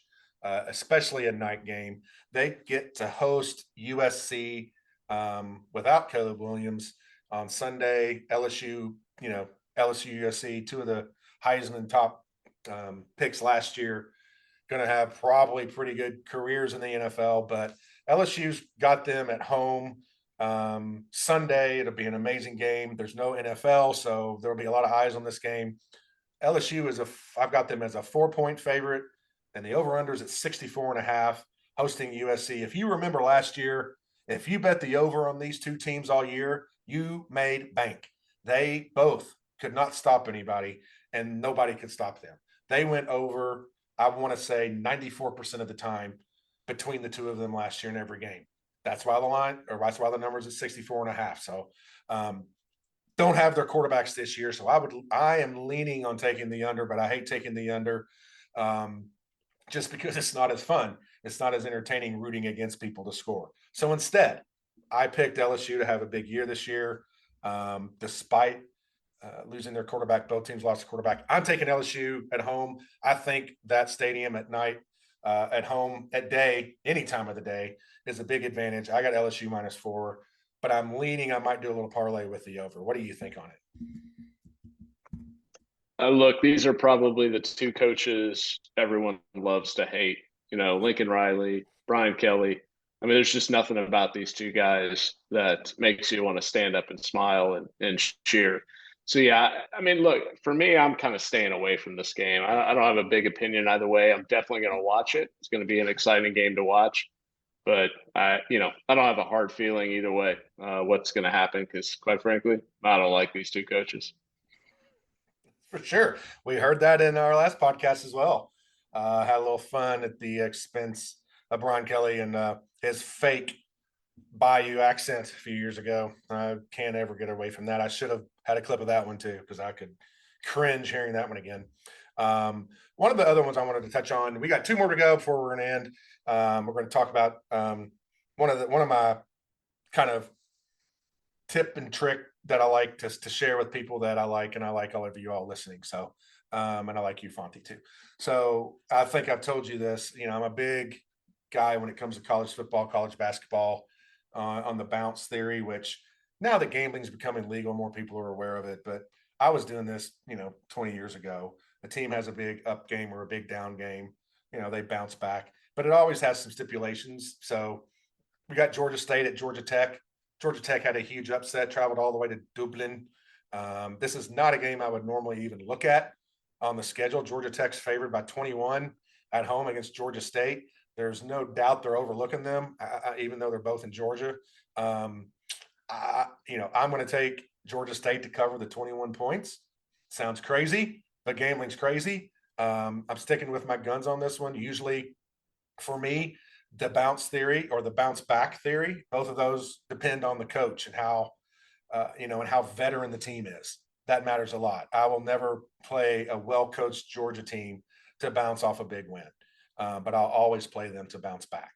especially a night game. They get to host USC without Caleb Williams on Sunday. LSU, LSU, USC, two of the Heisman top picks last year, going to have probably pretty good careers in the NFL, but LSU's got them at home Sunday. It'll be an amazing game. There's no NFL, so there'll be a lot of eyes on this game. LSU I've got them as a 4-point favorite, and the over-under is at 64.5, hosting USC. If you remember last year, if you bet the over on these two teams all year, you made bank. They both could not stop anybody, and nobody could stop them. They went over, I want to say, 94% of the time between the two of them last year in every game. That's why that's why the number's at 64.5. So don't have their quarterbacks this year. So I am leaning on taking the under, but I hate taking the under just because it's not as fun. It's not as entertaining rooting against people to score. So instead, I picked LSU to have a big year this year, despite losing their quarterback. Both teams lost a quarterback. I'm taking LSU at home. I think that stadium at night, at home, at day, any time of the day is a big advantage. I got LSU -4, but I'm leaning. I might do a little parlay with the over. What do you think on it? Look, these are probably the two coaches everyone loves to hate. Lincoln Riley, Brian Kelly. I mean, there's just nothing about these two guys that makes you want to stand up and smile and cheer. So, yeah, I mean, look, for me, I'm kind of staying away from this game. I don't have a big opinion either way. I'm definitely going to watch it. It's going to be an exciting game to watch. But, I don't have a hard feeling either way what's going to happen because, quite frankly, I don't like these two coaches. For sure. We heard that in our last podcast as well. Had a little fun at the expense of Brian Kelly and his fake Bayou accent a few years ago. I can't ever get away from that. I should have had a clip of that one too, because I could cringe hearing that one again. One of the other ones I wanted to touch on, we got two more to go before we're going to end. We're going to talk about one of my kind of tip and trick that I like to share with people that I like, and I like all of you all listening. So, and I like you, Fonty, too. So I think I've told you this, I'm a big guy when it comes to college football, college basketball, on the bounce theory, which now that gambling is becoming legal, more people are aware of it. But I was doing this, 20 years ago. A team has a big up game or a big down game, they bounce back, but it always has some stipulations. So we got Georgia State at Georgia Tech. Georgia Tech had a huge upset, traveled all the way to Dublin. This is not a game I would normally even look at on the schedule. Georgia Tech's favored by 21 at home against Georgia State. There's no doubt they're overlooking them, even though they're both in Georgia. I'm going to take Georgia State to cover the 21 points. Sounds crazy, but gambling's crazy. I'm sticking with my guns on this one. Usually, for me, the bounce theory or the bounce back theory, both of those depend on the coach and how and how veteran the team is. That matters a lot. I will never play a well-coached Georgia team to bounce off a big win, but I'll always play them to bounce back.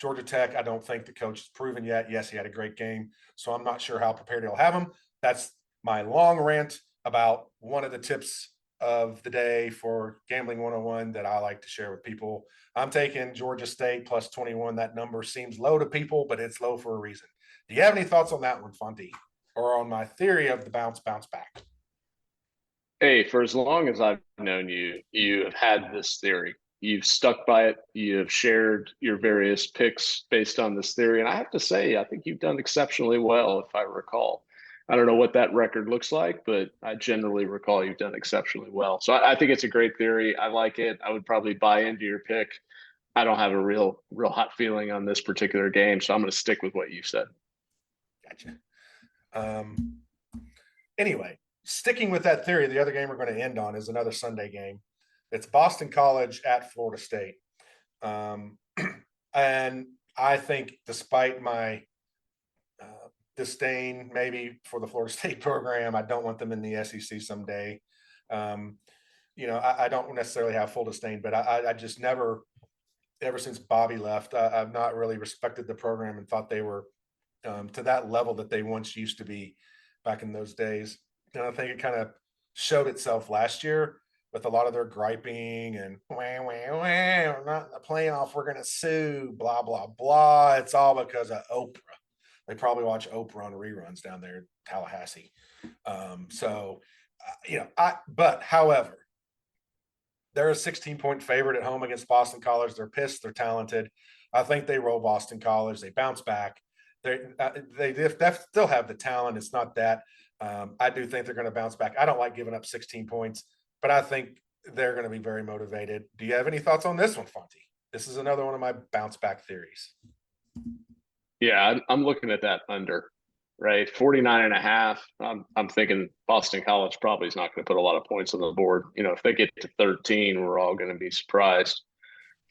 Georgia Tech, I don't think the coach has proven yet. Yes, he had a great game, so I'm not sure how prepared he'll have him. That's my long rant about one of the tips of the day for Gambling 101 that I like to share with people. I'm taking Georgia State plus 21. That number seems low to people, but it's low for a reason. Do you have any thoughts on that one, Fonty, or on my theory of the bounce back? Hey, for as long as I've known you, you have had this theory. You've stuck by it. You have shared your various picks based on this theory. And I have to say, I think you've done exceptionally well, if I recall. I don't know what that record looks like, but I generally recall you've done exceptionally well. So I think it's a great theory. I like it. I would probably buy into your pick. I don't have a real hot feeling on this particular game, so I'm going to stick with what you said. Gotcha. Anyway, sticking with that theory, the other game we're going to end on is another Sunday game. It's Boston College at Florida State. And I think despite my disdain maybe for the Florida State program, I don't want them in the SEC someday. I don't necessarily have full disdain, but I just never, ever since Bobby left, I've not really respected the program and thought they were to that level that they once used to be back in those days. And I think it kind of showed itself last year with a lot of their griping and we're not in the playoff, we're going to sue, blah, blah, blah. It's all because of Oprah. They probably watch Oprah on reruns down there in Tallahassee. But however, they're a 16-point favorite at home against Boston College. They're pissed. They're talented. I think they roll Boston College. They bounce back. They still have the talent. It's not that. I do think they're going to bounce back. I don't like giving up 16 points, but I think they're going to be very motivated. Do you have any thoughts on this one, Fonty? This is another one of my bounce back theories. Yeah, I'm looking at that under, right? 49.5. I'm thinking Boston College probably is not going to put a lot of points on the board. If they get to 13, we're all going to be surprised.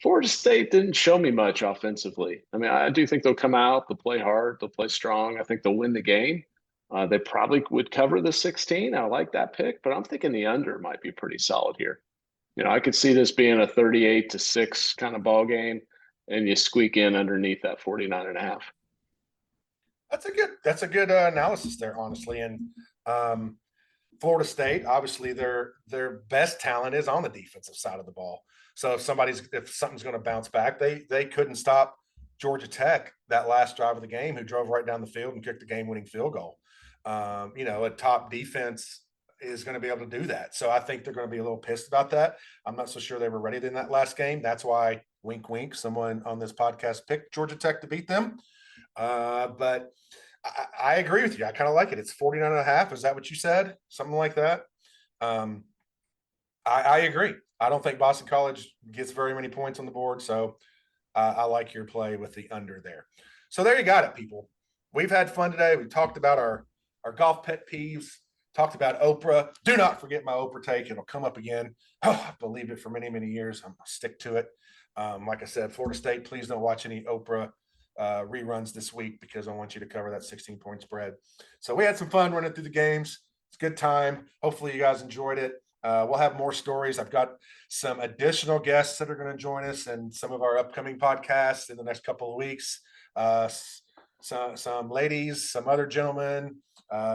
Florida State didn't show me much offensively. I mean, I do think they'll come out, they'll play hard, they'll play strong. I think they'll win the game. They probably would cover the 16. I like that pick, but I'm thinking the under might be pretty solid here. I could see this being a 38-6 kind of ball game, and you squeak in underneath that 49.5. That's a good analysis there, honestly. And Florida State, obviously, their best talent is on the defensive side of the ball. So if something's going to bounce back, they couldn't stop Georgia Tech that last drive of the game, who drove right down the field and kicked the game-winning field goal. A top defense is going to be able to do that. So I think they're going to be a little pissed about that. I'm not so sure they were ready in that last game. That's why, wink, wink, someone on this podcast picked Georgia Tech to beat them. But I agree with you. I kind of like it. It's 49.5. Is that what you said? Something like that. I agree. I don't think Boston College gets very many points on the board. So I like your play with the under there. So there you got it, people. We've had fun today. We talked about our golf pet peeves, talked about Oprah. Do not forget my Oprah take. It'll come up again. Oh, I believed it for many, many years. I'm going to stick to it. Like I said, Florida State, please don't watch any Oprah reruns this week because I want you to cover that 16-point spread. So we had some fun running through the games. It's a good time. Hopefully you guys enjoyed it. We'll have more stories. I've got some additional guests that are going to join us in some of our upcoming podcasts in the next couple of weeks. Some ladies, some other gentlemen,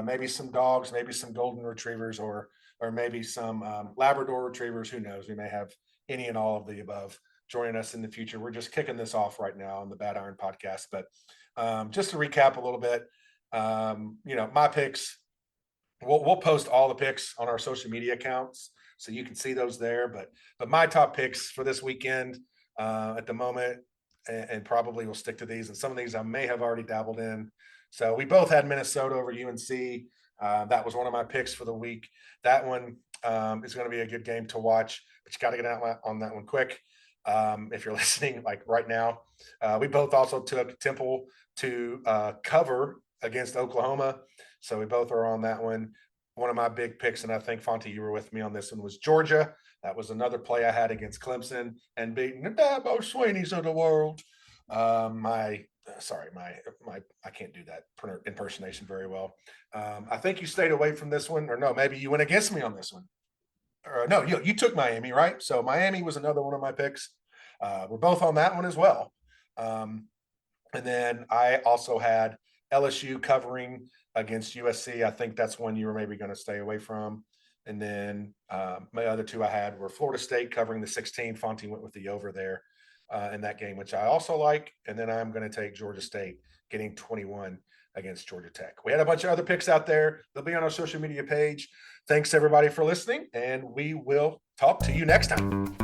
maybe some dogs, maybe some golden retrievers, or maybe some Labrador retrievers. Who knows? We may have any and all of the above joining us in the future. We're just kicking this off right now on the Bad Iron podcast. But just to recap a little bit, my picks, we'll post all the picks on our social media accounts, so you can see those there. But my top picks for this weekend at the moment, and probably we'll stick to these. And some of these I may have already dabbled in. So we both had Minnesota over UNC. That was one of my picks for the week. That one is going to be a good game to watch, but you got to get out on that one quick. If you're listening like right now, we both also took Temple to cover against Oklahoma. So we both are on that one. one of my big picks, and I think Fonty, you were with me on this one, was Georgia. That was another play I had against Clemson and beating the Dabo Swineys of the world. I can't do that impersonation very well. I think you stayed away from this one, or no, maybe you went against me on this one. No, you took Miami, right? So Miami was another one of my picks. We're both on that one as well. And then I also had LSU covering against USC. I think that's one you were maybe going to stay away from. And then my other two I had were Florida State covering the 16. Fonty went with the over there in that game, which I also like. And then I'm going to take Georgia State getting 21 against Georgia Tech. We had a bunch of other picks out there. They'll be on our social media page. Thanks, everybody, for listening, and we will talk to you next time.